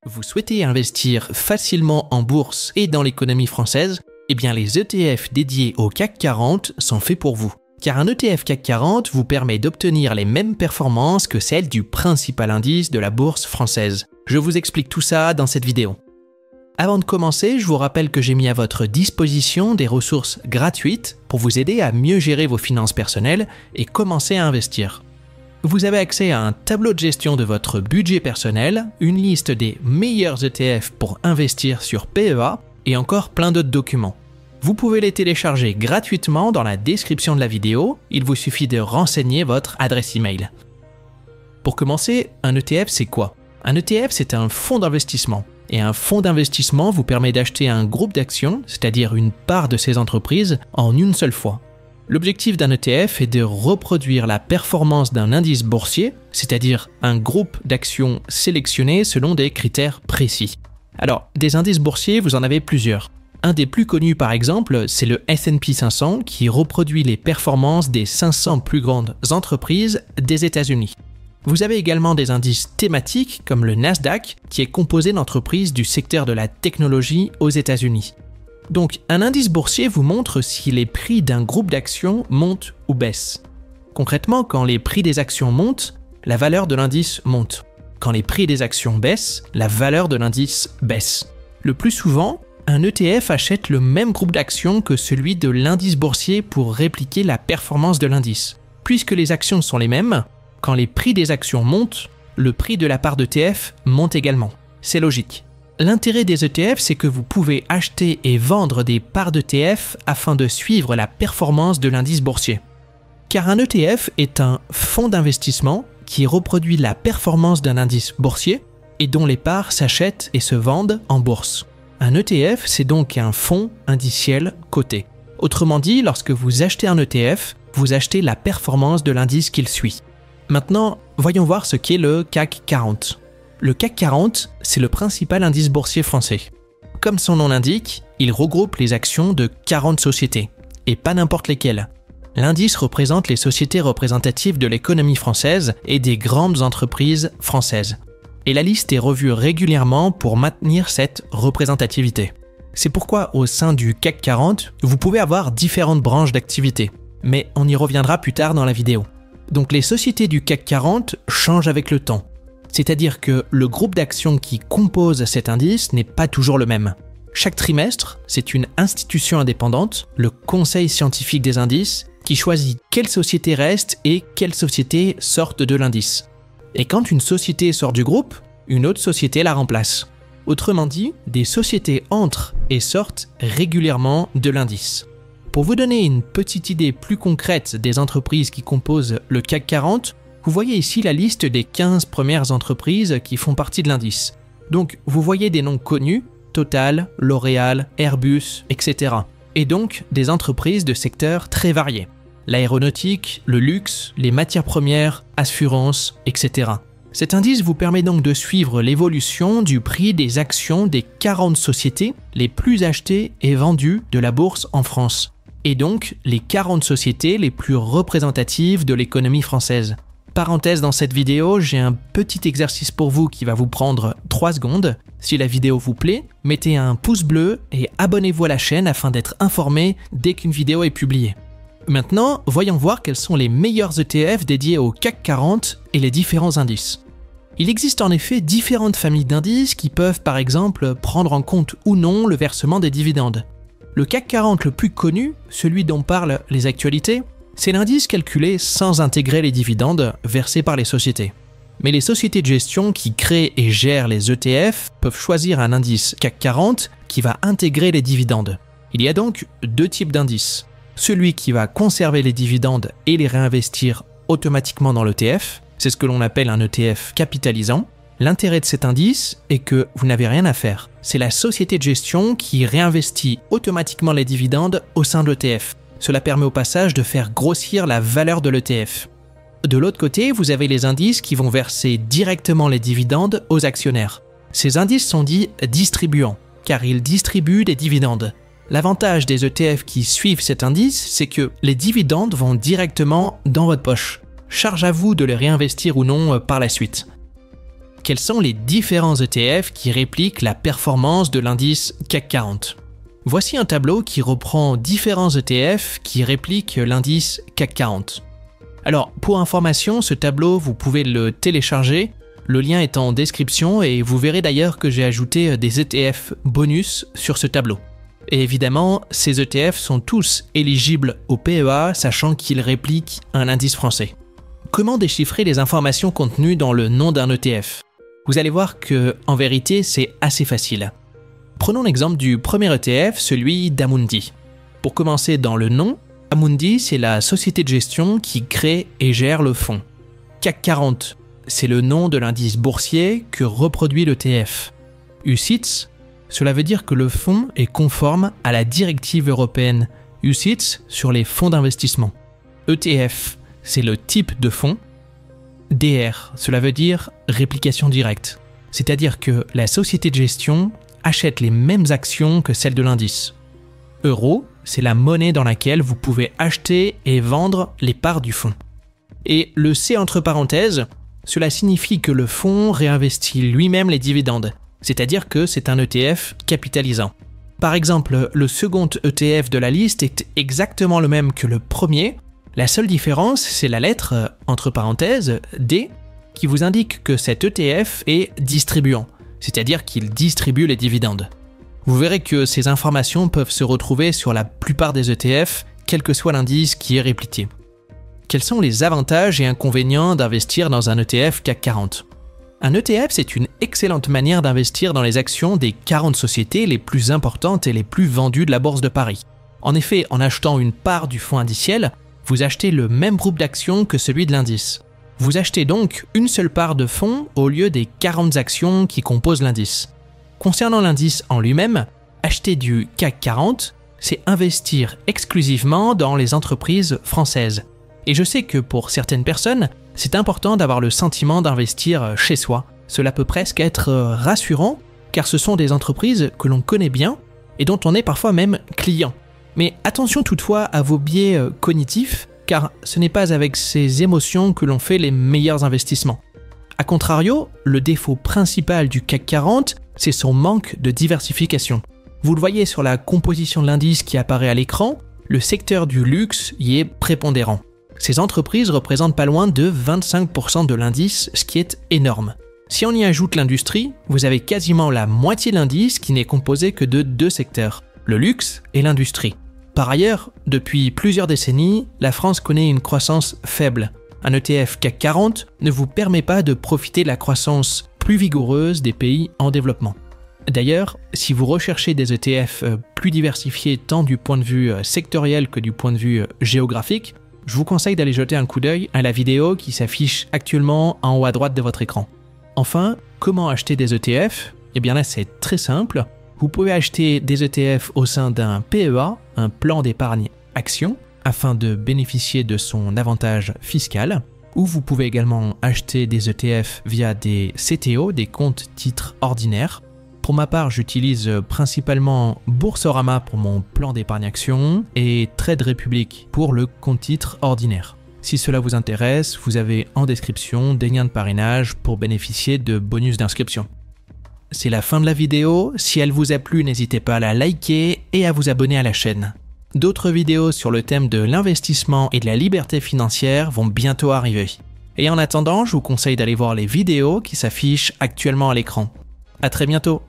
Vous souhaitez investir facilement en bourse et dans l'économie française? Eh bien les ETF dédiés au CAC 40 sont faits pour vous. Car un ETF CAC 40 vous permet d'obtenir les mêmes performances que celles du principal indice de la bourse française. Je vous explique tout ça dans cette vidéo. Avant de commencer, je vous rappelle que j'ai mis à votre disposition des ressources gratuites pour vous aider à mieux gérer vos finances personnelles et commencer à investir. Vous avez accès à un tableau de gestion de votre budget personnel, une liste des meilleurs ETF pour investir sur PEA et encore plein d'autres documents. Vous pouvez les télécharger gratuitement dans la description de la vidéo, il vous suffit de renseigner votre adresse email. Pour commencer, un ETF c'est quoi? Un ETF c'est un fonds d'investissement. Et un fonds d'investissement vous permet d'acheter un groupe d'actions, c'est-à-dire une part de ces entreprises, en une seule fois. L'objectif d'un ETF est de reproduire la performance d'un indice boursier, c'est-à-dire un groupe d'actions sélectionnées selon des critères précis. Alors, des indices boursiers, vous en avez plusieurs. Un des plus connus par exemple, c'est le S&P 500 qui reproduit les performances des 500 plus grandes entreprises des États-Unis. Vous avez également des indices thématiques comme le Nasdaq qui est composé d'entreprises du secteur de la technologie aux États-Unis. Donc un indice boursier vous montre si les prix d'un groupe d'actions montent ou baissent. Concrètement, quand les prix des actions montent, la valeur de l'indice monte. Quand les prix des actions baissent, la valeur de l'indice baisse. Le plus souvent, un ETF achète le même groupe d'actions que celui de l'indice boursier pour répliquer la performance de l'indice. Puisque les actions sont les mêmes, quand les prix des actions montent, le prix de la part d'ETF monte également. C'est logique. L'intérêt des ETF, c'est que vous pouvez acheter et vendre des parts d'ETF afin de suivre la performance de l'indice boursier. Car un ETF est un fonds d'investissement qui reproduit la performance d'un indice boursier et dont les parts s'achètent et se vendent en bourse. Un ETF, c'est donc un fonds indiciel coté. Autrement dit, lorsque vous achetez un ETF, vous achetez la performance de l'indice qu'il suit. Maintenant, voyons voir ce qu'est le CAC 40. Le CAC 40, c'est le principal indice boursier français. Comme son nom l'indique, il regroupe les actions de 40 sociétés, et pas n'importe lesquelles. L'indice représente les sociétés représentatives de l'économie française et des grandes entreprises françaises. Et la liste est revue régulièrement pour maintenir cette représentativité. C'est pourquoi au sein du CAC 40, vous pouvez avoir différentes branches d'activité, mais on y reviendra plus tard dans la vidéo. Donc les sociétés du CAC 40 changent avec le temps. C'est-à-dire que le groupe d'actions qui compose cet indice n'est pas toujours le même. Chaque trimestre, c'est une institution indépendante, le Conseil scientifique des indices, qui choisit quelles sociétés restent et quelles sociétés sortent de l'indice. Et quand une société sort du groupe, une autre société la remplace. Autrement dit, des sociétés entrent et sortent régulièrement de l'indice. Pour vous donner une petite idée plus concrète des entreprises qui composent le CAC 40, vous voyez ici la liste des 15 premières entreprises qui font partie de l'indice. Donc vous voyez des noms connus, Total, L'Oréal, Airbus, etc. Et donc des entreprises de secteurs très variés. L'aéronautique, le luxe, les matières premières, assurances, etc. Cet indice vous permet donc de suivre l'évolution du prix des actions des 40 sociétés les plus achetées et vendues de la bourse en France. Et donc les 40 sociétés les plus représentatives de l'économie française. Parenthèse dans cette vidéo, j'ai un petit exercice pour vous qui va vous prendre 3 secondes. Si la vidéo vous plaît, mettez un pouce bleu et abonnez-vous à la chaîne afin d'être informé dès qu'une vidéo est publiée. Maintenant, voyons voir quels sont les meilleurs ETF dédiés au CAC 40 et les différents indices. Il existe en effet différentes familles d'indices qui peuvent par exemple prendre en compte ou non le versement des dividendes. Le CAC 40 le plus connu, celui dont parlent les actualités, c'est l'indice calculé sans intégrer les dividendes versés par les sociétés. Mais les sociétés de gestion qui créent et gèrent les ETF peuvent choisir un indice CAC 40 qui va intégrer les dividendes. Il y a donc 2 types d'indices. Celui qui va conserver les dividendes et les réinvestir automatiquement dans l'ETF, c'est ce que l'on appelle un ETF capitalisant. L'intérêt de cet indice est que vous n'avez rien à faire. C'est la société de gestion qui réinvestit automatiquement les dividendes au sein de l'ETF. Cela permet au passage de faire grossir la valeur de l'ETF. De l'autre côté, vous avez les indices qui vont verser directement les dividendes aux actionnaires. Ces indices sont dits distribuants, car ils distribuent des dividendes. L'avantage des ETF qui suivent cet indice, c'est que les dividendes vont directement dans votre poche. Charge à vous de les réinvestir ou non par la suite. quels sont les différents ETF qui répliquent la performance de l'indice CAC 40 ? Voici un tableau qui reprend différents ETF qui répliquent l'indice CAC 40. Alors, pour information, ce tableau, vous pouvez le télécharger. Le lien est en description et vous verrez d'ailleurs que j'ai ajouté des ETF bonus sur ce tableau. Et évidemment, ces ETF sont tous éligibles au PEA, sachant qu'ils répliquent un indice français. Comment déchiffrer les informations contenues dans le nom d'un ETF ? Vous allez voir que, en vérité, c'est assez facile. Prenons l'exemple du premier ETF, celui d'Amundi. Pour commencer dans le nom, Amundi, c'est la société de gestion qui crée et gère le fonds. CAC 40, c'est le nom de l'indice boursier que reproduit l'ETF. UCITS, cela veut dire que le fonds est conforme à la directive européenne UCITS sur les fonds d'investissement. ETF, c'est le type de fonds. DR, cela veut dire réplication directe, c'est-à-dire que la société de gestion achète les mêmes actions que celles de l'indice. Euro, c'est la monnaie dans laquelle vous pouvez acheter et vendre les parts du fonds. Et le C entre parenthèses, cela signifie que le fonds réinvestit lui-même les dividendes, c'est-à-dire que c'est un ETF capitalisant. Par exemple, le second ETF de la liste est exactement le même que le premier. La seule différence, c'est la lettre, entre parenthèses, D, qui vous indique que cet ETF est distribuant, c'est-à-dire qu'il distribue les dividendes. Vous verrez que ces informations peuvent se retrouver sur la plupart des ETF, quel que soit l'indice qui est répliqué. Quels sont les avantages et inconvénients d'investir dans un ETF CAC 40 ? Un ETF, c'est une excellente manière d'investir dans les actions des 40 sociétés les plus importantes et les plus vendues de la Bourse de Paris. En effet, en achetant une part du fonds indiciel, vous achetez le même groupe d'actions que celui de l'indice. Vous achetez donc une seule part de fonds au lieu des 40 actions qui composent l'indice. Concernant l'indice en lui-même, acheter du CAC 40, c'est investir exclusivement dans les entreprises françaises. Et je sais que pour certaines personnes, c'est important d'avoir le sentiment d'investir chez soi. Cela peut presque être rassurant, car ce sont des entreprises que l'on connaît bien et dont on est parfois même client. Mais attention toutefois à vos biais cognitifs, car ce n'est pas avec ces émotions que l'on fait les meilleurs investissements. A contrario, le défaut principal du CAC 40, c'est son manque de diversification. Vous le voyez sur la composition de l'indice qui apparaît à l'écran, le secteur du luxe y est prépondérant. Ces entreprises représentent pas loin de 25% de l'indice, ce qui est énorme. Si on y ajoute l'industrie, vous avez quasiment la moitié de l'indice qui n'est composé que de 2 secteurs, le luxe et l'industrie. Par ailleurs, depuis plusieurs décennies, la France connaît une croissance faible. Un ETF CAC 40 ne vous permet pas de profiter de la croissance plus vigoureuse des pays en développement. D'ailleurs, si vous recherchez des ETF plus diversifiés tant du point de vue sectoriel que du point de vue géographique, je vous conseille d'aller jeter un coup d'œil à la vidéo qui s'affiche actuellement en haut à droite de votre écran. Enfin, comment acheter des ETF ? Eh bien là, c'est très simple. Vous pouvez acheter des ETF au sein d'un PEA, un plan d'épargne action, afin de bénéficier de son avantage fiscal, ou vous pouvez également acheter des ETF via des CTO, des comptes titres ordinaires. Pour ma part, j'utilise principalement Boursorama pour mon plan d'épargne action et Trade Republic pour le compte titre ordinaire. Si cela vous intéresse, vous avez en description des liens de parrainage pour bénéficier de bonus d'inscription. C'est la fin de la vidéo. Si elle vous a plu, n'hésitez pas à la liker et à vous abonner à la chaîne. D'autres vidéos sur le thème de l'investissement et de la liberté financière vont bientôt arriver. Et en attendant, je vous conseille d'aller voir les vidéos qui s'affichent actuellement à l'écran. À très bientôt.